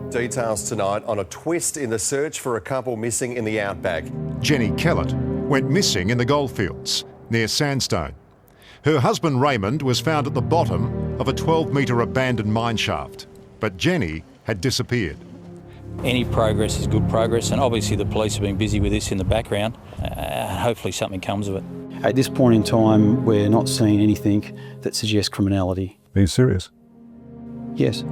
Details tonight on a twist in the search for a couple missing in the outback. Jennie Kehlet went missing in the Goldfields near Sandstone. Her husband Raymond was found at the bottom of a 12-metre abandoned mine shaft, but Jennie had disappeared. Any progress is good progress, and obviously the police have been busy with this in the background. Hopefully something comes of it. At this point in time, we're not seeing anything that suggests criminality. Are you serious? Yes.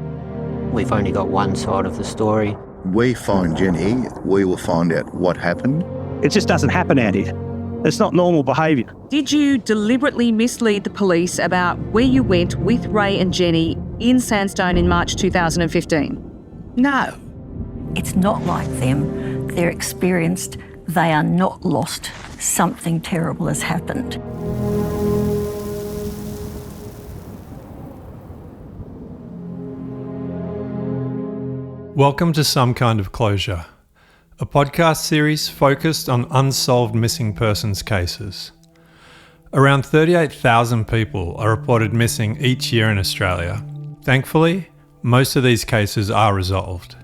We've only got one side of the story. We find Jennie, we will find out what happened. It just doesn't happen out here. It's not normal behaviour. Did you deliberately mislead the police about where you went with Ray and Jennie in Sandstone in March 2015? No. It's not like them. They're experienced. They are not lost. Something terrible has happened. Welcome to Some Kind of Closure, a podcast series focused on unsolved missing persons cases. Around 38,000 people are reported missing each year in Australia. Thankfully, most of these cases are resolved.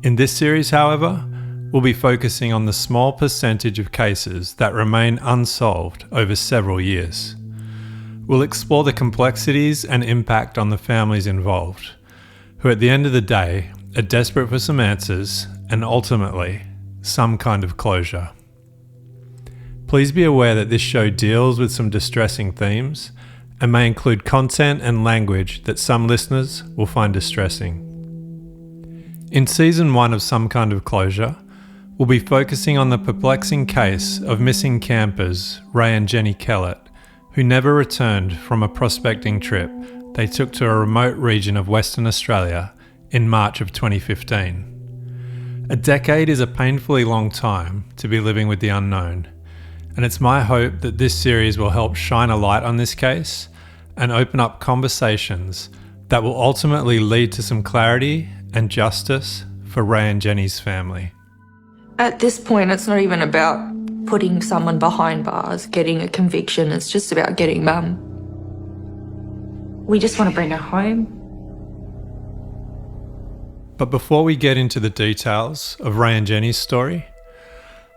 In this series, however, we'll be focusing on the small percentage of cases that remain unsolved over several years. We'll explore the complexities and impact on the families involved, who at the end of the day are desperate for some answers and ultimately some kind of closure. Please be aware that this show deals with some distressing themes and may include content and language that some listeners will find distressing. In Season 1 of Some Kind of Closure, we'll be focusing on the perplexing case of missing campers Ray and Jennie Kehlet, who never returned from a prospecting trip they took to a remote region of Western Australia in March of 2015. A decade is a painfully long time to be living with the unknown, and it's my hope that this series will help shine a light on this case and open up conversations that will ultimately lead to some clarity and justice for Ray and Jennie's family. At this point, it's not even about putting someone behind bars, getting a conviction. It's just about getting Mum. We just want to bring her home. But before we get into the details of Ray and Jennie's story,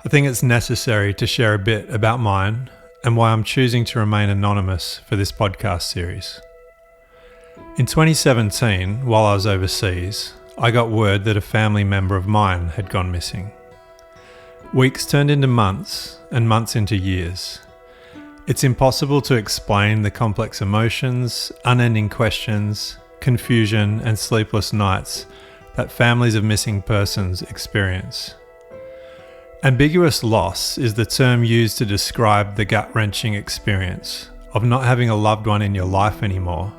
I think it's necessary to share a bit about mine and why I'm choosing to remain anonymous for this podcast series. In 2017, while I was overseas, I got word that a family member of mine had gone missing. Weeks turned into months and months into years. It's impossible to explain the complex emotions, unending questions, confusion and sleepless nights that families of missing persons experience. Ambiguous loss is the term used to describe the gut-wrenching experience of not having a loved one in your life anymore,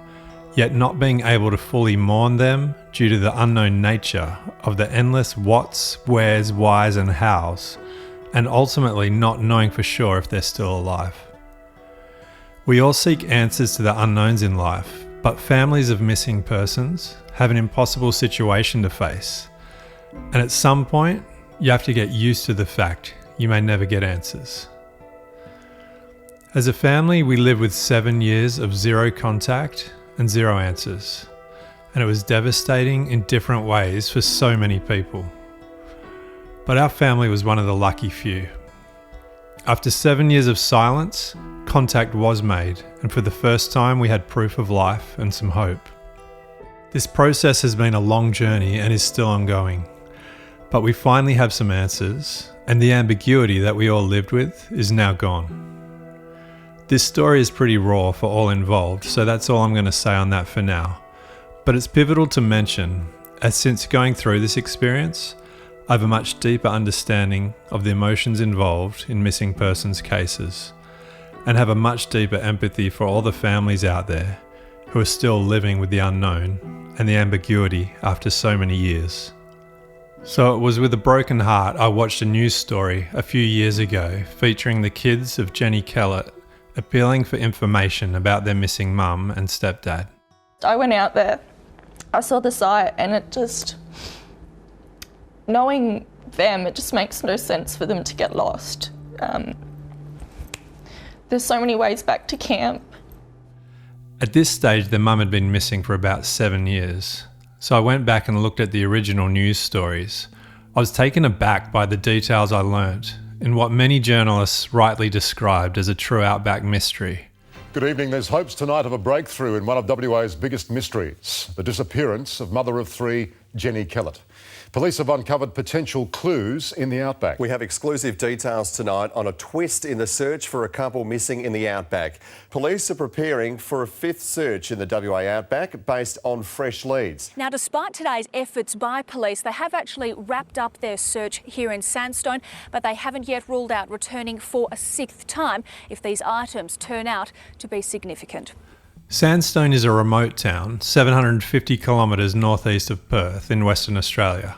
yet not being able to fully mourn them due to the unknown nature of the endless whats, wheres, whys and hows, and ultimately not knowing for sure if they're still alive. We all seek answers to the unknowns in life, but families of missing persons have an impossible situation to face, and at some point you have to get used to the fact you may never get answers. As a family, we lived with 7 years of zero contact and zero answers, and it was devastating in different ways for so many people. But our family was one of the lucky few. After 7 years of silence, contact was made, and for the first time we had proof of life and some hope. This process has been a long journey and is still ongoing, but we finally have some answers, and the ambiguity that we all lived with is now gone. This story is pretty raw for all involved, so that's all I'm going to say on that for now. But it's pivotal to mention, as since going through this experience, I have a much deeper understanding of the emotions involved in missing persons cases, and have a much deeper empathy for all the families out there who are still living with the unknown and the ambiguity after so many years. So it was with a broken heart I watched a news story a few years ago featuring the kids of Jennie Kehlet appealing for information about their missing mum and stepdad. I went out there, I saw the site, and it just, knowing them, it just makes no sense for them to get lost. There's so many ways back to camp. At this stage, their mum had been missing for about 7 years, so I went back and looked at the original news stories. I was taken aback by the details I learnt in what many journalists rightly described as a true outback mystery. Good evening. There's hopes tonight of a breakthrough in one of WA's biggest mysteries, the disappearance of mother of three, Jennie Kehlet. Police have uncovered potential clues in the outback. We have exclusive details tonight on a twist in the search for a couple missing in the outback. Police are preparing for a fifth search in the WA outback based on fresh leads. Now, despite today's efforts by police, they have actually wrapped up their search here in Sandstone, but they haven't yet ruled out returning for a sixth time if these items turn out to be significant. Sandstone is a remote town, 750 kilometres northeast of Perth in Western Australia.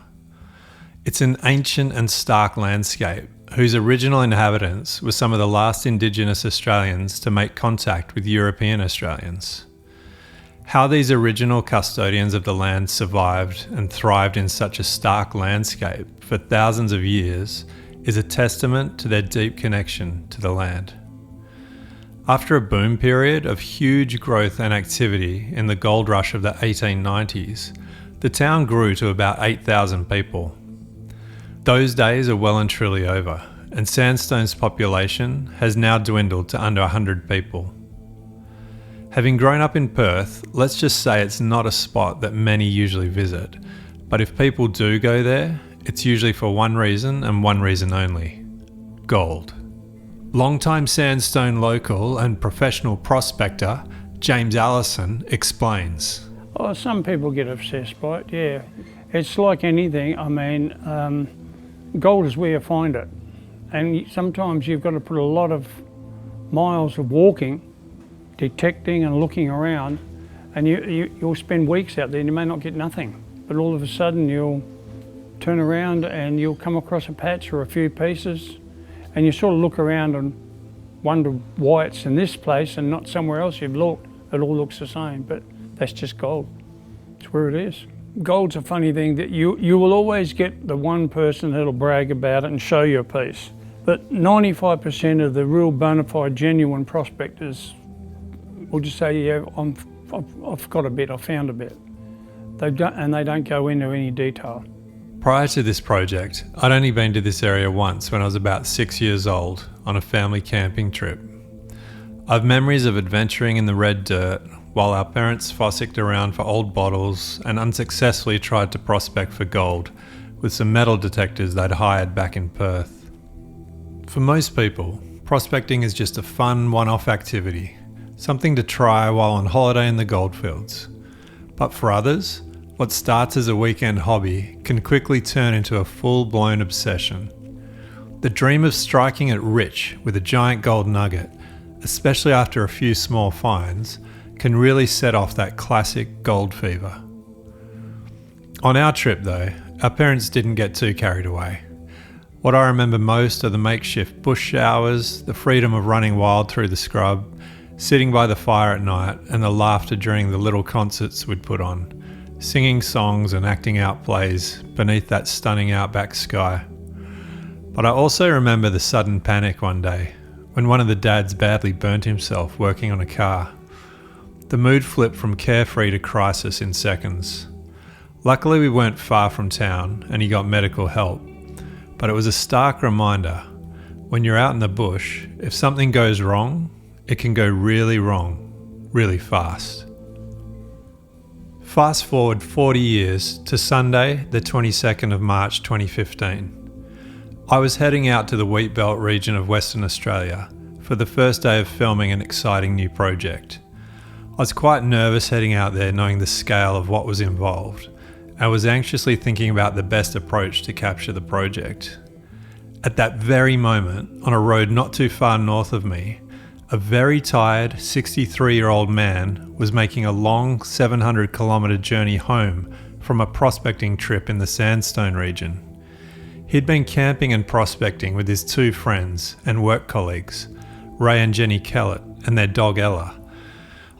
It's an ancient and stark landscape whose original inhabitants were some of the last Indigenous Australians to make contact with European Australians. How these original custodians of the land survived and thrived in such a stark landscape for thousands of years is a testament to their deep connection to the land. After a boom period of huge growth and activity in the gold rush of the 1890s, the town grew to about 8,000 people. Those days are well and truly over, and Sandstone's population has now dwindled to under 100 people. Having grown up in Perth, let's just say it's not a spot that many usually visit, but if people do go there, it's usually for one reason and one reason only: gold. Longtime Sandstone local and professional prospector James Allison explains. Oh, some people get obsessed by it, yeah. It's like anything. I mean, gold is where you find it. And sometimes you've got to put a lot of miles of walking, detecting and looking around, and you'll spend weeks out there and you may not get nothing. But all of a sudden you'll turn around and you'll come across a patch or a few pieces, and you sort of look around and wonder why it's in this place and not somewhere else you've looked. It all looks the same, but that's just gold. It's where it is. Gold's a funny thing that you will always get the one person that'll brag about it and show you a piece. But 95% of the real bona fide, genuine prospectors will just say, yeah, I've got a bit, I found a bit. They don't go into any detail. Prior to this project, I'd only been to this area once when I was about 6 years old on a family camping trip. I've memories of adventuring in the red dirt while our parents fossicked around for old bottles and unsuccessfully tried to prospect for gold with some metal detectors they'd hired back in Perth. For most people, prospecting is just a fun one-off activity, something to try while on holiday in the Goldfields. But for others, what starts as a weekend hobby can quickly turn into a full-blown obsession. The dream of striking it rich with a giant gold nugget, especially after a few small finds, can really set off that classic gold fever. On our trip though, our parents didn't get too carried away. What I remember most are the makeshift bush showers, the freedom of running wild through the scrub, sitting by the fire at night, and the laughter during the little concerts we'd put on, singing songs and acting out plays beneath that stunning outback sky. But I also remember the sudden panic one day when one of the dads badly burnt himself working on a car. The mood flipped from carefree to crisis in seconds. Luckily we weren't far from town and he got medical help, but it was a stark reminder: when you're out in the bush, if something goes wrong, it can go really wrong, really fast. Fast forward 40 years to Sunday, the 22nd of March 2015. I was heading out to the Wheatbelt region of Western Australia for the first day of filming an exciting new project. I was quite nervous heading out there knowing the scale of what was involved. I was anxiously thinking about the best approach to capture the project. At that very moment, on a road not too far north of me, a very tired 63-year-old man was making a long 700-kilometre journey home from a prospecting trip in the Sandstone region. He'd been camping and prospecting with his two friends and work colleagues, Ray and Jennie Kehlet and their dog Ella,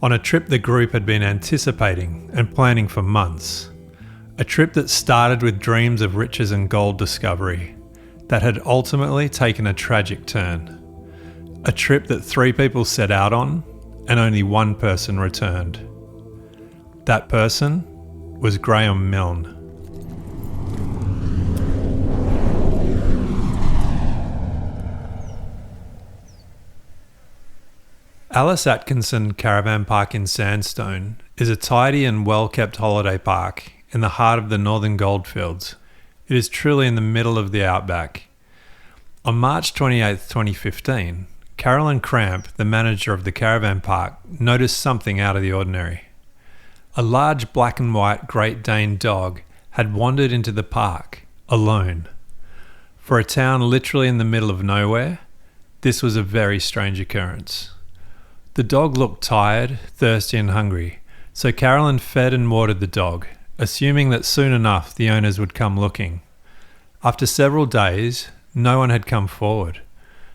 on a trip the group had been anticipating and planning for months. A trip that started with dreams of riches and gold discovery that had ultimately taken a tragic turn. A trip that 3 people set out on and only one person returned. That person was Graham Milne. Alice Atkinson Caravan Park in Sandstone is a tidy and well-kept holiday park in the heart of the northern Goldfields. It is truly in the middle of the outback. On March 28, 2015, Carolyn Cramp, the manager of the caravan park, noticed something out of the ordinary. A large black and white Great Dane dog had wandered into the park, alone. For a town literally in the middle of nowhere, this was a very strange occurrence. The dog looked tired, thirsty and hungry, so Carolyn fed and watered the dog, assuming that soon enough the owners would come looking. After several days, no one had come forward,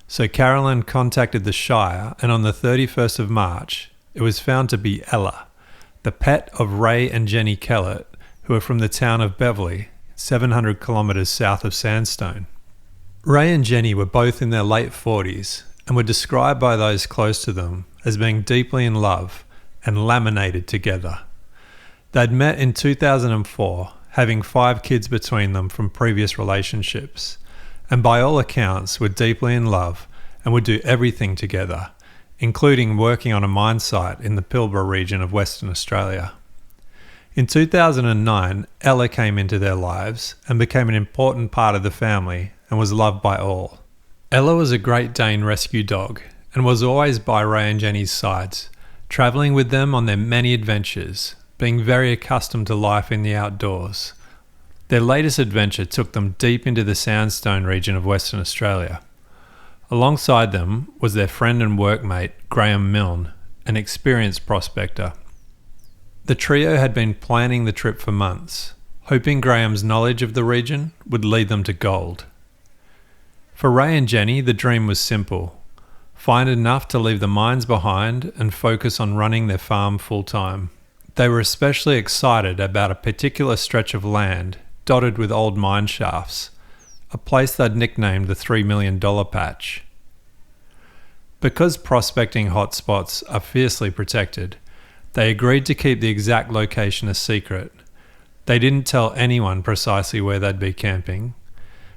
so Carolyn contacted the Shire, and on the 31st of March, it was found to be Ella, the pet of Ray and Jennie Kehlet, who are from the town of Beverley, 700 kilometres south of Sandstone. Ray and Jennie were both in their late 40s and were described by those close to them as being deeply in love and laminated together. They'd met in 2004, having 5 kids between them from previous relationships, and by all accounts were deeply in love and would do everything together, including working on a mine site in the Pilbara region of Western Australia. In 2009, Ella came into their lives and became an important part of the family and was loved by all. Ella was a Great Dane rescue dog and was always by Ray and Jennie's sides, travelling with them on their many adventures, being very accustomed to life in the outdoors. Their latest adventure took them deep into the Sandstone region of Western Australia. Alongside them was their friend and workmate, Graham Milne, an experienced prospector. The trio had been planning the trip for months, hoping Graham's knowledge of the region would lead them to gold. For Ray and Jennie, the dream was simple: find enough to leave the mines behind and focus on running their farm full-time. They were especially excited about a particular stretch of land dotted with old mine shafts, a place they'd nicknamed the $3 million patch. Because prospecting hotspots are fiercely protected, they agreed to keep the exact location a secret. They didn't tell anyone precisely where they'd be camping,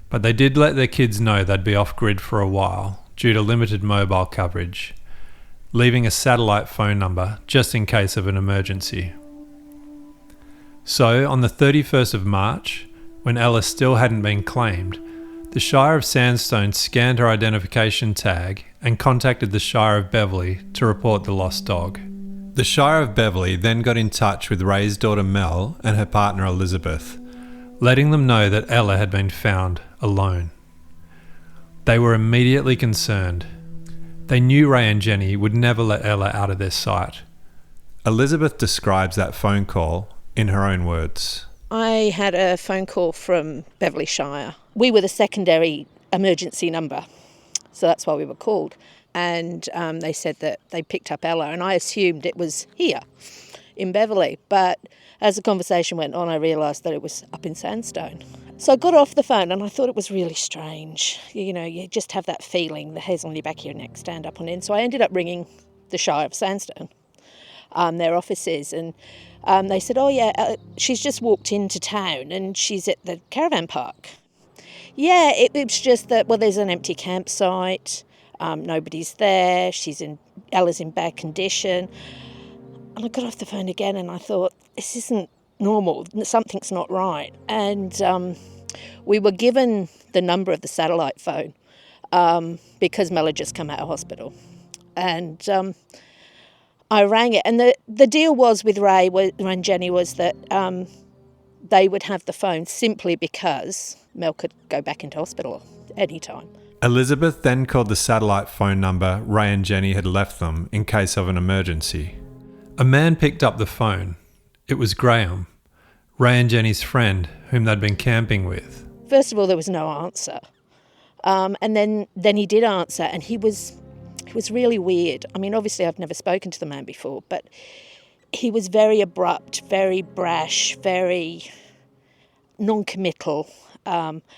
but they did let their kids know they'd be off-grid for a while due to limited mobile coverage, leaving a satellite phone number just in case of an emergency. So, on the 31st of March, when Ella still hadn't been claimed, the Shire of Sandstone scanned her identification tag and contacted the Shire of Beverley to report the lost dog. The Shire of Beverley then got in touch with Ray's daughter Mel and her partner Elizabeth, letting them know that Ella had been found alone. They were immediately concerned. They knew Ray and Jennie would never let Ella out of their sight. Elizabeth describes that phone call in her own words. I had a phone call from Beverley Shire. We were the secondary emergency number, so that's why we were called. And they said that they picked up Ella, and I assumed it was here in Beverley. But as the conversation went on, I realised that it was up in Sandstone. So I got off the phone and I thought it was really strange. You know, you just have that feeling, the hairs on your back of your neck stand up on end. So I ended up ringing the Shire of Sandstone, their offices, and they said, oh yeah, she's just walked into town and she's at the caravan park. Yeah, it was just that, well, there's an empty campsite, nobody's there, Ella's in bad condition. And I got off the phone again and I thought, this isn't normal, something's not right. And we were given the number of the satellite phone because Mel had just come out of hospital. And I rang it. And the deal was with Ray and Jennie was that they would have the phone simply because Mel could go back into hospital any time. Elizabeth then called the satellite phone number Ray and Jennie had left them in case of an emergency. A man picked up the phone. It was Graham, Ray and Jennie's friend, whom they'd been camping with. First of all, there was no answer. And then he did answer, and he was really weird. I mean, obviously I've never spoken to the man before, but he was very abrupt, very brash, very non-committal.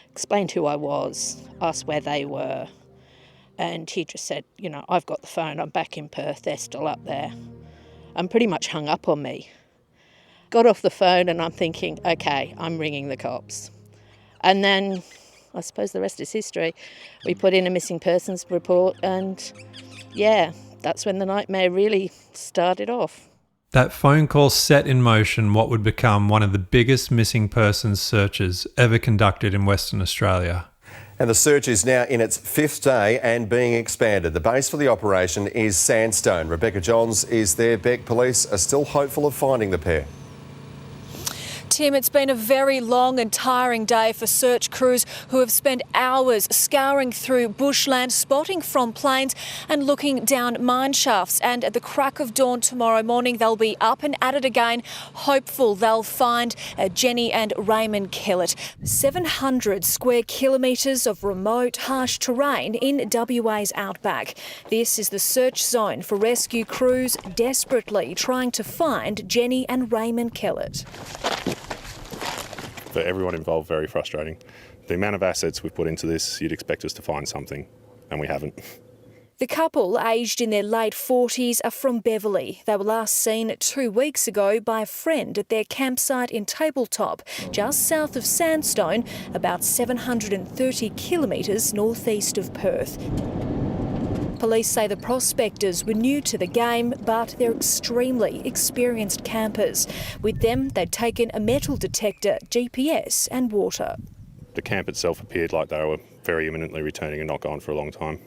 Explained who I was, asked where they were, and he just said, you know, I've got the phone, I'm back in Perth, they're still up there, and pretty much hung up on me. got off the phone and I'm thinking, okay, I'm ringing the cops. And then I suppose the rest is history. We put in a missing persons report and, yeah, that's when the nightmare really started off. That phone call set in motion what would become one of the biggest missing persons searches ever conducted in Western Australia. And the search is now in its 5th day and being expanded. The base for the operation is Sandstone. Rebecca Johns is there. Beck, police are still hopeful of finding the pair. Tim, it's been a very long and tiring day for search crews who have spent hours scouring through bushland, spotting from planes and looking down mine shafts. And at the crack of dawn tomorrow morning, they'll be up and at it again, hopeful they'll find Jennie and Raymond Kehlet. 700 square kilometres of remote, harsh terrain in WA's outback. This is the search zone for rescue crews desperately trying to find Jennie and Raymond Kehlet. For everyone involved, very frustrating. The amount of assets we've put into this, you'd expect us to find something, and we haven't. The couple, aged in their late 40s, are from Beverley. They were last seen 2 weeks ago by a friend at their campsite in Tabletop, just south of Sandstone, about 730 kilometres northeast of Perth. Police say the prospectors were new to the game, but they're extremely experienced campers. With them, they'd taken a metal detector, GPS and water. The camp itself appeared like they were very imminently returning and not gone for a long time.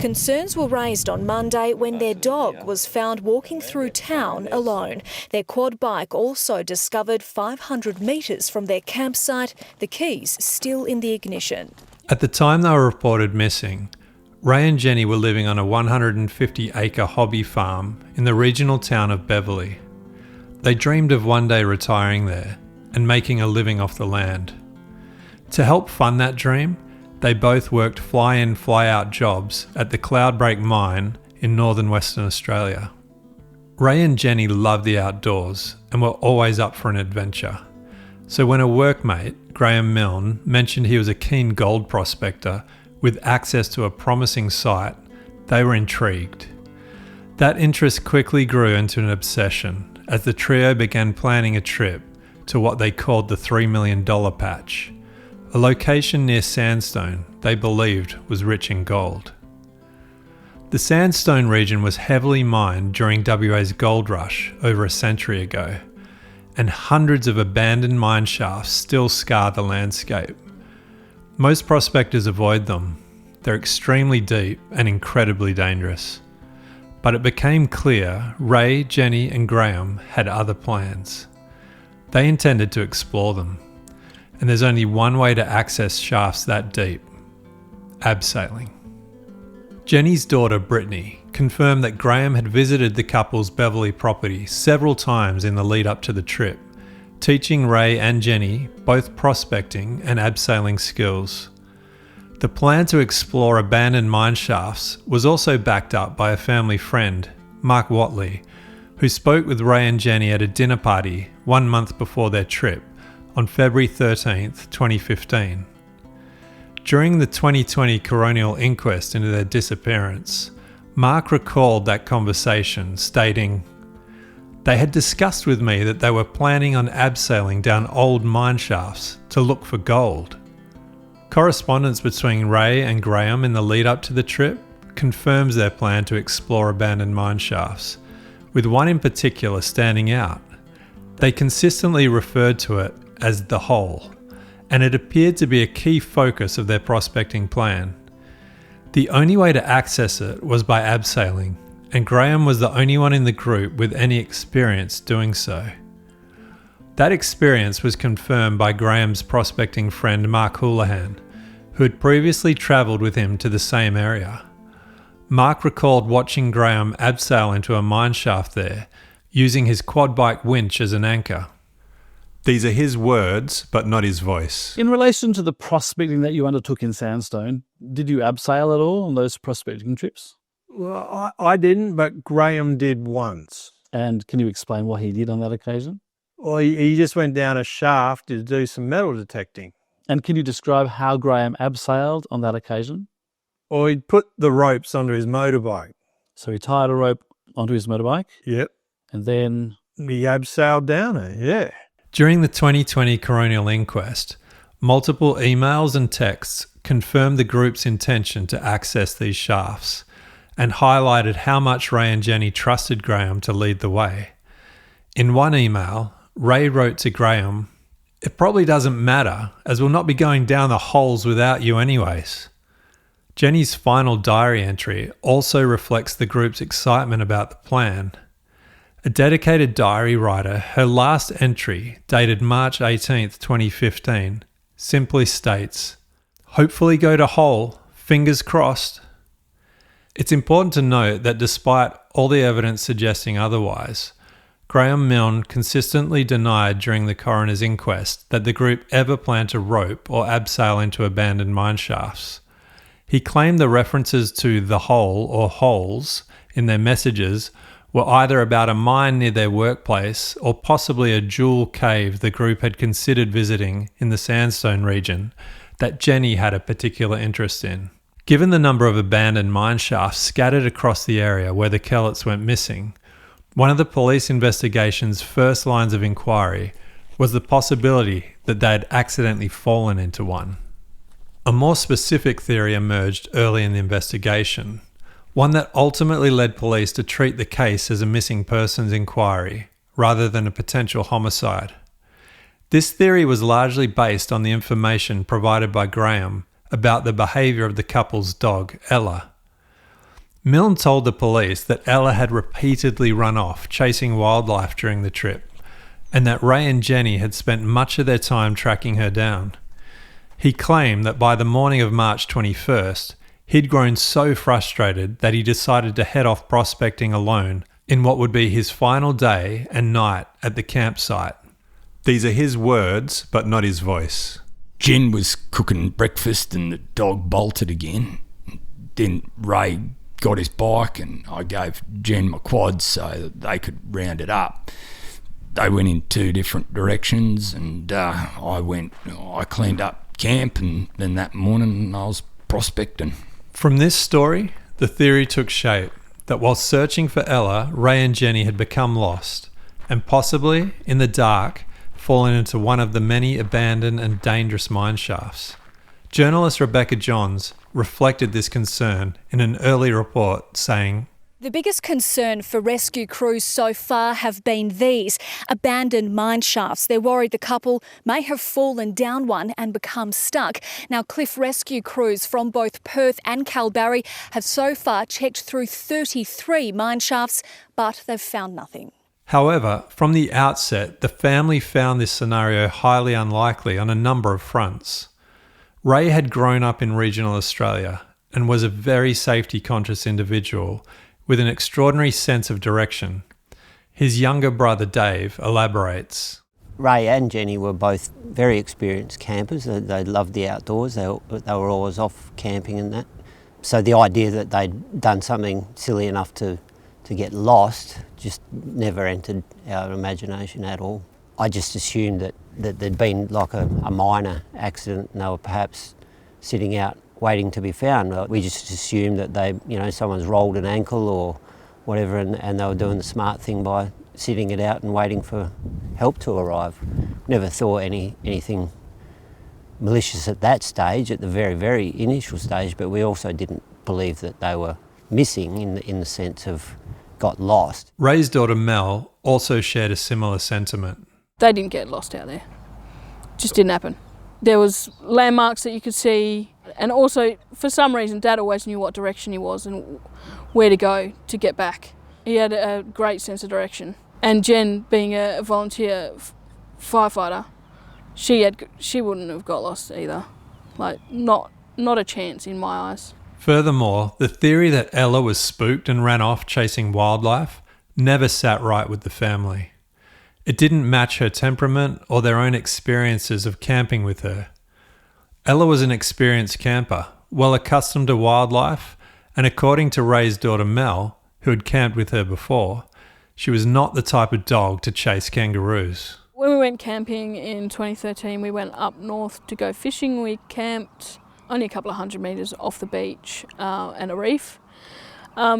Concerns were raised on Monday when their dog was found walking through town alone. Their quad bike also discovered 500 metres from their campsite, the keys still in the ignition. At the time they were reported missing, Ray and Jennie were living on a 150-acre hobby farm in the regional town of Beverley. They dreamed of one day retiring there and making a living off the land. To help fund that dream, they both worked fly-in, fly-out jobs at the Cloudbreak mine in northern Western Australia. Ray and Jennie loved the outdoors and were always up for an adventure. So when a workmate, Graham Milne, mentioned he was a keen gold prospector with access to a promising site, they were intrigued. That interest quickly grew into an obsession as the trio began planning a trip to what they called the $3 million patch, a location near Sandstone they believed was rich in gold. The Sandstone region was heavily mined during WA's gold rush over a century ago, and hundreds of abandoned mine shafts still scar the landscape. Most prospectors avoid them. They're extremely deep and incredibly dangerous. But it became clear Ray, Jennie and Graham had other plans. They intended to explore them. And there's only one way to access shafts that deep: abseiling. Jennie's daughter Brittany confirmed that Graham had visited the couple's Beverley property several times in the lead up to the trip, teaching Ray and Jennie both prospecting and abseiling skills. The plan to explore abandoned mine shafts was also backed up by a family friend, Mark Watley, who spoke with Ray and Jennie at a dinner party 1 month before their trip on February 13th, 2015. During the 2020 coronial inquest into their disappearance, Mark recalled that conversation, stating, "They had discussed with me that they were planning on abseiling down old mine shafts to look for gold." Correspondence between Ray and Graham in the lead up to the trip confirms their plan to explore abandoned mine shafts, with one in particular standing out. They consistently referred to it as the hole, and it appeared to be a key focus of their prospecting plan. The only way to access it was by abseiling, and Graham was the only one in the group with any experience doing so. That experience was confirmed by Graham's prospecting friend Mark Houlihan, who had previously travelled with him to the same area. Mark recalled watching Graham abseil into a mine shaft there, using his quad bike winch as an anchor. These are his words, but not his voice. In relation to the prospecting that you undertook in Sandstone, did you abseil at all on those prospecting trips? Well, I didn't, but Graham did once. And can you explain what he did on that occasion? Well, he just went down a shaft to do some metal detecting. And can you describe how Graham abseiled on that occasion? Well, he'd put the ropes onto his motorbike. So he tied a rope onto his motorbike? Yep. And then he abseiled down her, yeah. During the 2020 coronial inquest, multiple emails and texts confirmed the group's intention to access these shafts and highlighted how much Ray and Jennie trusted Graham to lead the way. In one email, Ray wrote to Graham, "It probably doesn't matter, as we'll not be going down the holes without you anyways." Jennie's final diary entry also reflects the group's excitement about the plan. A dedicated diary writer, her last entry, dated March 18th, 2015, simply states, "Hopefully go to hole, fingers crossed." It's important to note that despite all the evidence suggesting otherwise, Graham Milne consistently denied during the coroner's inquest that the group ever planned to rope or abseil into abandoned mine shafts. He claimed the references to the hole or holes in their messages were either about a mine near their workplace or possibly a jewel cave the group had considered visiting in the Sandstone region that Jennie had a particular interest in. Given the number of abandoned mine shafts scattered across the area where the Kehlets went missing, one of the police investigation's first lines of inquiry was the possibility that they had accidentally fallen into one. A more specific theory emerged early in the investigation, one that ultimately led police to treat the case as a missing persons inquiry rather than a potential homicide. This theory was largely based on the information provided by Graham about the behaviour of the couple's dog, Ella. Milne told the police that Ella had repeatedly run off chasing wildlife during the trip, and that Ray and Jennie had spent much of their time tracking her down. He claimed that by the morning of March 21st, he'd grown so frustrated that he decided to head off prospecting alone in what would be his final day and night at the campsite. These are his words, but not his voice. Jen was cooking breakfast and the dog bolted again. Then Ray got his bike and I gave Jen my quad so that they could round it up. They went in two different directions and I cleaned up camp, and then that morning I was prospecting. From this story, the theory took shape that while searching for Ella, Ray and Jennie had become lost and possibly, in the dark, fallen into one of the many abandoned and dangerous mine shafts. Journalist Rebecca Johns reflected this concern in an early report, saying, "The biggest concern for rescue crews so far have been these abandoned mine shafts. They're worried the couple may have fallen down one and become stuck. Now, cliff rescue crews from both Perth and Kalbarri have so far checked through 33 mine shafts, but they've found nothing." However, from the outset, the family found this scenario highly unlikely on a number of fronts. Ray had grown up in regional Australia and was a very safety-conscious individual with an extraordinary sense of direction. His younger brother Dave elaborates. Ray and Jennie were both very experienced campers. They loved the outdoors. They were always off camping and that. So the idea that they'd done something silly enough to get lost just never entered our imagination at all. I just assumed that there'd been like a minor accident and they were perhaps sitting out waiting to be found. We just assumed that someone's rolled an ankle or whatever and they were doing the smart thing by sitting it out and waiting for help to arrive. Never thought anything malicious at that stage, at the very, very initial stage, but we also didn't believe that they were missing in the sense of got lost. Ray's daughter Mel also shared a similar sentiment. They didn't get lost out there. Just didn't happen. There was landmarks that you could see, and also for some reason Dad always knew what direction he was and where to go to get back. He had a great sense of direction. And Jen, being a volunteer firefighter, she wouldn't have got lost either. Like not a chance in my eyes. Furthermore, the theory that Ella was spooked and ran off chasing wildlife never sat right with the family. It didn't match her temperament or their own experiences of camping with her. Ella was an experienced camper, well accustomed to wildlife, and according to Ray's daughter Mel, who had camped with her before, she was not the type of dog to chase kangaroos. When we went camping in 2013, we went up north to go fishing. We camped only a couple of 100 metres off the beach and a reef.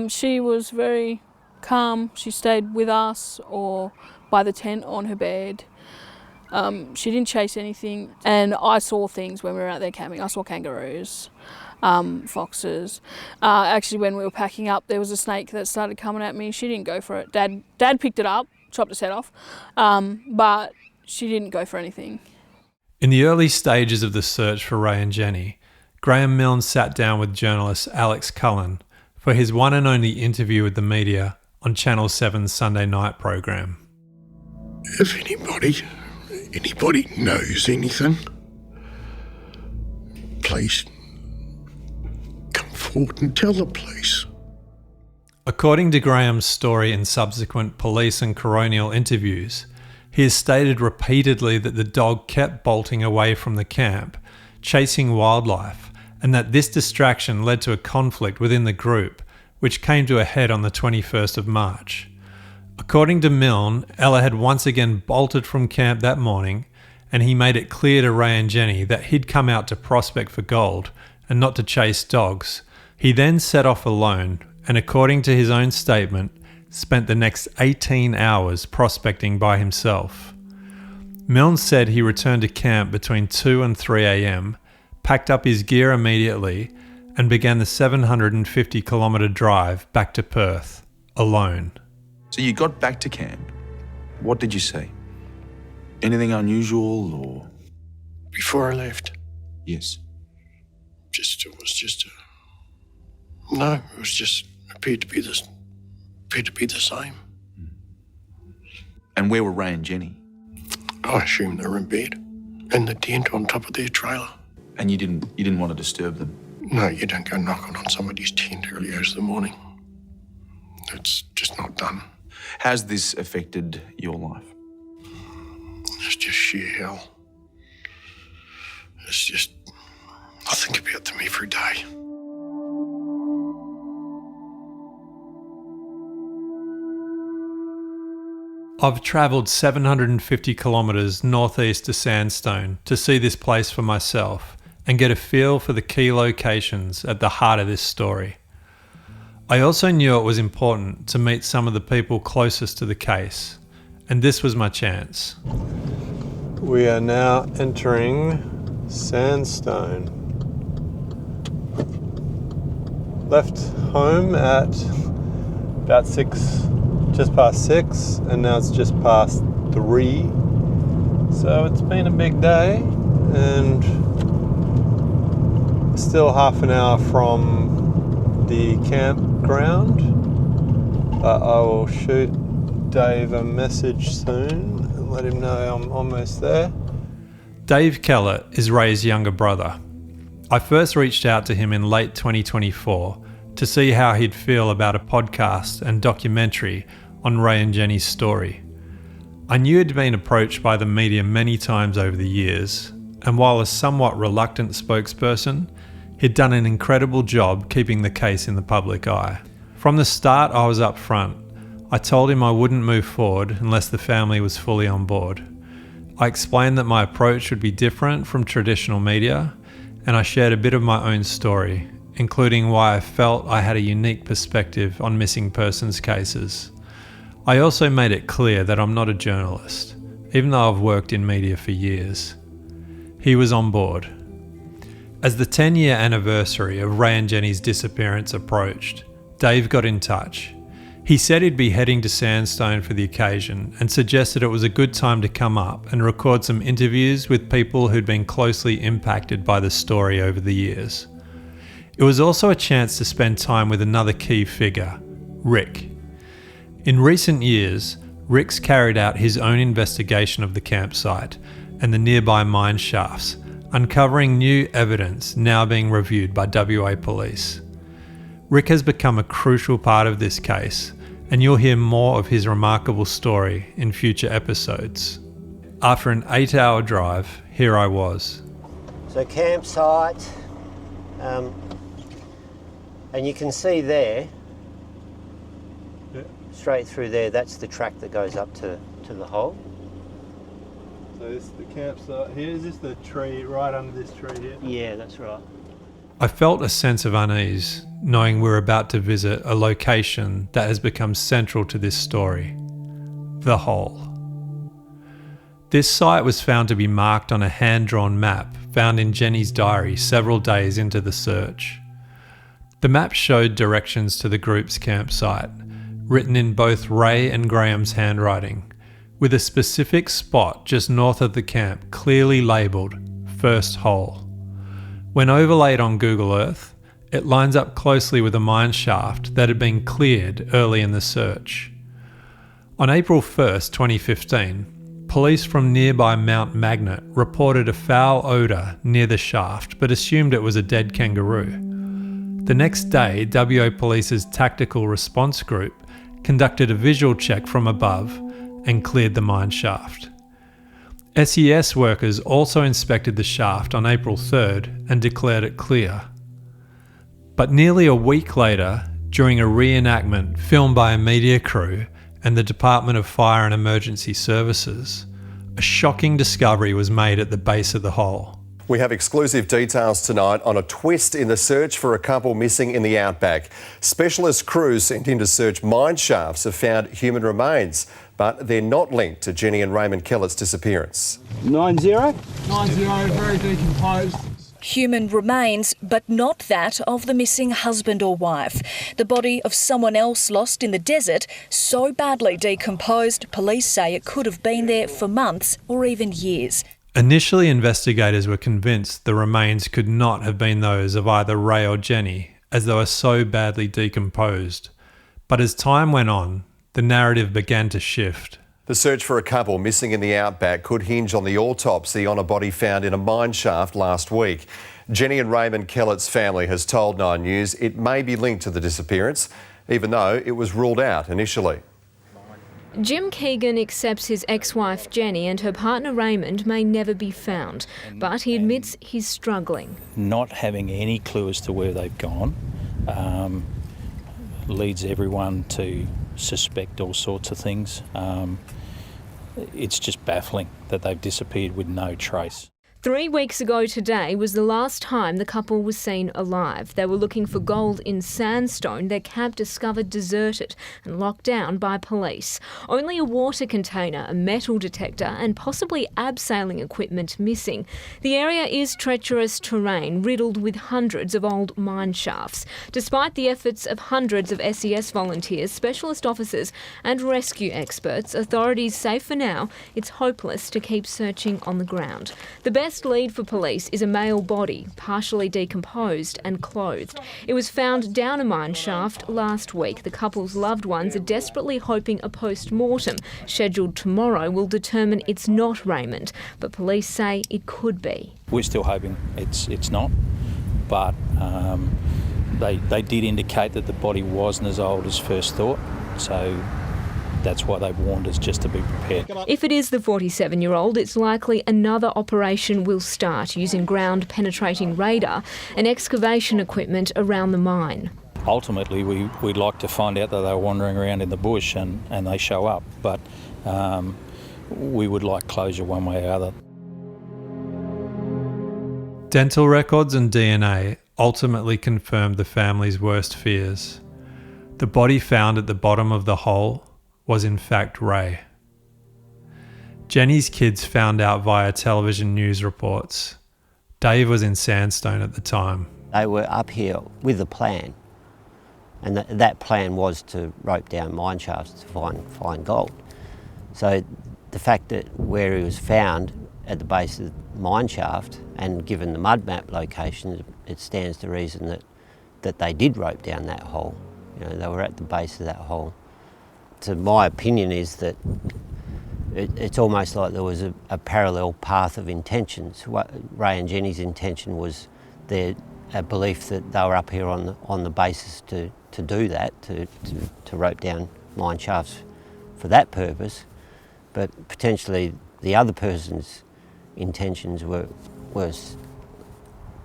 She was very calm. She stayed with us or by the tent on her bed. She didn't chase anything, and I saw things when we were out there camping. I saw kangaroos, foxes. Actually, when we were packing up, there was a snake that started coming at me. She didn't go for it. Dad picked it up, chopped its head off, but she didn't go for anything. In the early stages of the search for Ray and Jennie, Graham Milne sat down with journalist Alex Cullen for his one and only interview with the media on Channel 7's Sunday night program. If anybody knows anything, please come forward and tell the police. According to Graham's story in subsequent police and coronial interviews, he has stated repeatedly that the dog kept bolting away from the camp, chasing wildlife, and that this distraction led to a conflict within the group, which came to a head on the 21st of March. According to Milne, Ella had once again bolted from camp that morning, and he made it clear to Ray and Jennie that he'd come out to prospect for gold and not to chase dogs. He then set off alone, and according to his own statement, spent the next 18 hours prospecting by himself. Milne said he returned to camp between 2 and 3 a.m, packed up his gear immediately, and began the 750-kilometre drive back to Perth, alone. So you got back to camp. What did you see? Anything unusual or...? Before I left? Yes. It appeared to be the same. And where were Ray and Jennie? I assumed they were in bed, in the tent on top of their trailer. And you didn't want to disturb them? No, you don't go knocking on somebody's tent early hours of the morning. It's just not done. How's this affected your life? It's just sheer hell. I think about them every day. I've travelled 750 kilometres northeast to Sandstone to see this place for myself and get a feel for the key locations at the heart of this story. I also knew it was important to meet some of the people closest to the case, and this was my chance. We are now entering Sandstone. Left home at about just past 6, and now it's just past 3. So it's been a big day, and still half an hour from the campground. But I will shoot Dave a message soon and let him know I'm almost there. Dave Kehlet is Ray's younger brother. I first reached out to him in late 2024 to see how he'd feel about a podcast and documentary on Ray and Jennie's story. I knew he'd been approached by the media many times over the years, and while a somewhat reluctant spokesperson, he'd done an incredible job keeping the case in the public eye. From the start, I was up front. I told him I wouldn't move forward unless the family was fully on board. I explained that my approach would be different from traditional media, and I shared a bit of my own story, including why I felt I had a unique perspective on missing persons cases. I also made it clear that I'm not a journalist, even though I've worked in media for years. He was on board. As the 10-year anniversary of Ray and Jennie's disappearance approached, Dave got in touch. He said he'd be heading to Sandstone for the occasion and suggested it was a good time to come up and record some interviews with people who'd been closely impacted by the story over the years. It was also a chance to spend time with another key figure, Rick. In recent years, Rick's carried out his own investigation of the campsite and the nearby mine shafts, uncovering new evidence now being reviewed by WA Police. Rick has become a crucial part of this case, and you'll hear more of his remarkable story in future episodes. After an 8-hour drive, here I was. So campsite, and you can see there, straight through there, that's the track that goes up to the hole. So this is the campsite here. Is this the tree right under this tree here? Yeah, that's right. I felt a sense of unease, knowing we're about to visit a location that has become central to this story, the hole. This site was found to be marked on a hand-drawn map found in Jennie's diary several days into the search. The map showed directions to the group's campsite, written in both Ray and Graham's handwriting, with a specific spot just north of the camp clearly labelled First Hole. When overlaid on Google Earth, it lines up closely with a mine shaft that had been cleared early in the search. On April 1st, 2015, police from nearby Mount Magnet reported a foul odour near the shaft but assumed it was a dead kangaroo. The next day, WA Police's Tactical Response Group conducted a visual check from above and cleared the mine shaft. SES workers also inspected the shaft on April 3rd and declared it clear. But nearly a week later, during a reenactment filmed by a media crew and the Department of Fire and Emergency Services, a shocking discovery was made at the base of the hole. We have exclusive details tonight on a twist in the search for a couple missing in the outback. Specialist crews sent in to search mine shafts have found human remains, but they're not linked to Jennie and Raymond Kehlet's disappearance. 9-0, very decomposed. Human remains, but not that of the missing husband or wife. The body of someone else lost in the desert, so badly decomposed, police say it could have been there for months or even years. Initially, investigators were convinced the remains could not have been those of either Ray or Jennie, as they were so badly decomposed. But as time went on, the narrative began to shift. The search for a couple missing in the outback could hinge on the autopsy on a body found in a mine shaft last week. Jennie and Raymond Kehlet's family has told 9 News it may be linked to the disappearance, even though it was ruled out initially. Jim Keegan accepts his ex-wife Jennie and her partner Raymond may never be found, but he admits he's struggling. Not having any clue as to where they've gone leads everyone to suspect all sorts of things. It's just baffling that they've disappeared with no trace. 3 weeks ago today was the last time the couple was seen alive. They were looking for gold in sandstone, their camp discovered deserted and locked down by police. Only a water container, a metal detector and possibly abseiling equipment missing. The area is treacherous terrain, riddled with hundreds of old mine shafts. Despite the efforts of hundreds of SES volunteers, specialist officers and rescue experts, authorities say for now it's hopeless to keep searching on the ground. The best lead for police is a male body, partially decomposed and clothed. It was found down a mine shaft last week. The couple's loved ones are desperately hoping a post-mortem, scheduled tomorrow, will determine it's not Raymond, but police say it could be. We're still hoping it's not, but they did indicate that the body wasn't as old as first thought, so that's why they warned us just to be prepared. If it is the 47-year-old, it's likely another operation will start using ground-penetrating radar and excavation equipment around the mine. Ultimately, we'd like to find out that they were wandering around in the bush and they show up, but we would like closure one way or the other. Dental records and DNA ultimately confirmed the family's worst fears. The body found at the bottom of the hole was in fact Ray. Jennie's kids found out via television news reports. Dave was in Sandstone at the time. They were up here with a plan, and that plan was to rope down mine shafts to find gold. So the fact that where he was found at the base of the mine shaft, and given the mud map location, it stands to reason that they did rope down that hole. You know, they were at the base of that hole. So my opinion is that it's almost like there was a parallel path of intentions. Ray and Jennie's intention was a belief that they were up here on the basis to do that, to rope down mine shafts for that purpose, but potentially the other person's intentions were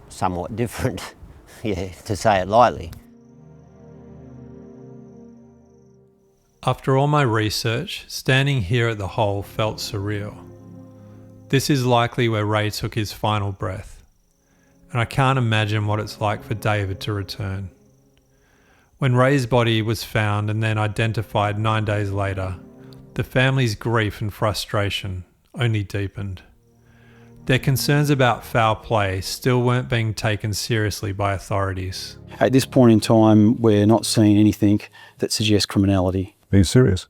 somewhat different, yeah, to say it lightly. After all my research, standing here at the hole felt surreal. This is likely where Ray took his final breath, and I can't imagine what it's like for David to return. When Ray's body was found and then identified 9 days later, the family's grief and frustration only deepened. Their concerns about foul play still weren't being taken seriously by authorities. At this point in time, we're not seeing anything that suggests criminality. Are you serious?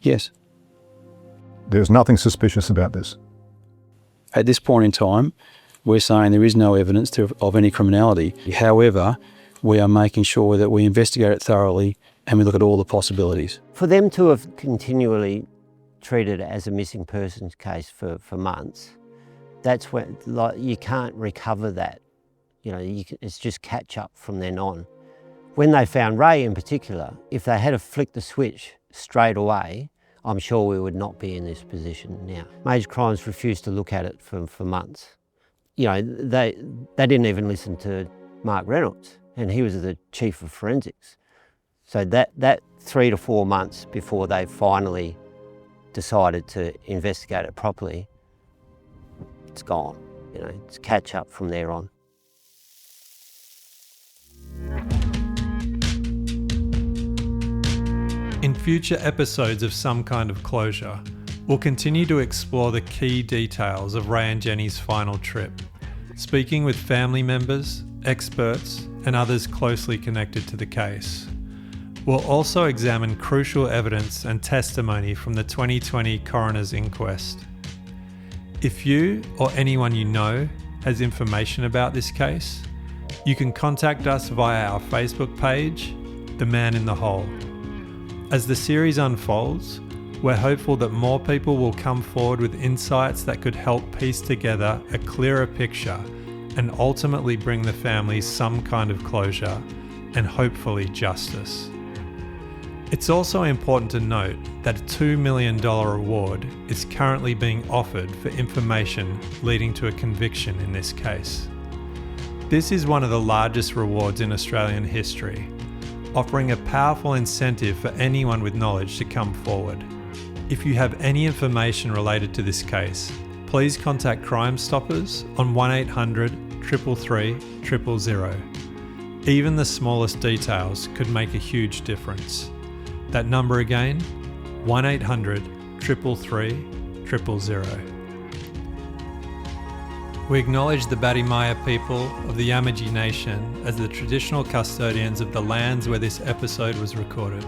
Yes. There's nothing suspicious about this? At this point in time, we're saying there is no evidence of any criminality. However, we are making sure that we investigate it thoroughly and we look at all the possibilities. For them to have continually treated it as a missing persons case for months, that's when you can't recover that. It's just catch up from then on. When they found Ray in particular, if they had flicked the switch straight away, I'm sure we would not be in this position now. Major Crimes refused to look at it for months. They didn't even listen to Mark Reynolds, and he was the chief of forensics. So that 3 to 4 months before they finally decided to investigate it properly, it's gone. It's catch up from there on. In future episodes of Some Kind of Closure, we'll continue to explore the key details of Ray and Jennie's final trip, speaking with family members, experts, and others closely connected to the case. We'll also examine crucial evidence and testimony from the 2020 coroner's inquest. If you or anyone you know has information about this case, you can contact us via our Facebook page, The Man in the Hole. As the series unfolds, we're hopeful that more people will come forward with insights that could help piece together a clearer picture and ultimately bring the families some kind of closure and hopefully justice. It's also important to note that a $2 million reward is currently being offered for information leading to a conviction in this case. This is one of the largest rewards in Australian history, offering a powerful incentive for anyone with knowledge to come forward. If you have any information related to this case, please contact Crime Stoppers on 1800 333 000. Even the smallest details could make a huge difference. That number again, 1800 333 000. We acknowledge the Badimaya people of the Yamaji Nation as the traditional custodians of the lands where this episode was recorded.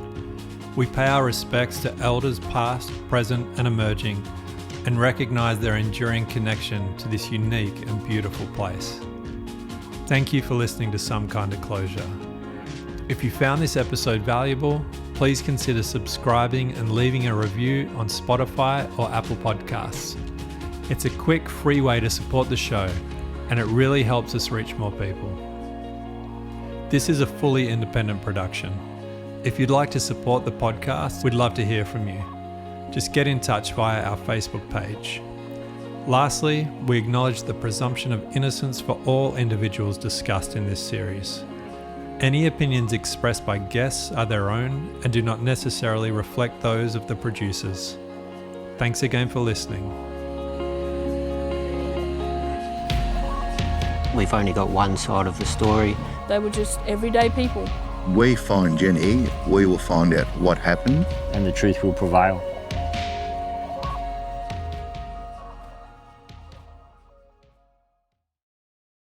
We pay our respects to elders past, present and emerging, and recognise their enduring connection to this unique and beautiful place. Thank you for listening to Some Kind of Closure. If you found this episode valuable, please consider subscribing and leaving a review on Spotify or Apple Podcasts. It's a quick, free way to support the show, and it really helps us reach more people. This is a fully independent production. If you'd like to support the podcast, we'd love to hear from you. Just get in touch via our Facebook page. Lastly, we acknowledge the presumption of innocence for all individuals discussed in this series. Any opinions expressed by guests are their own and do not necessarily reflect those of the producers. Thanks again for listening. We've only got one side of the story. They were just everyday people. We find Jenny, we will find out what happened. And the truth will prevail.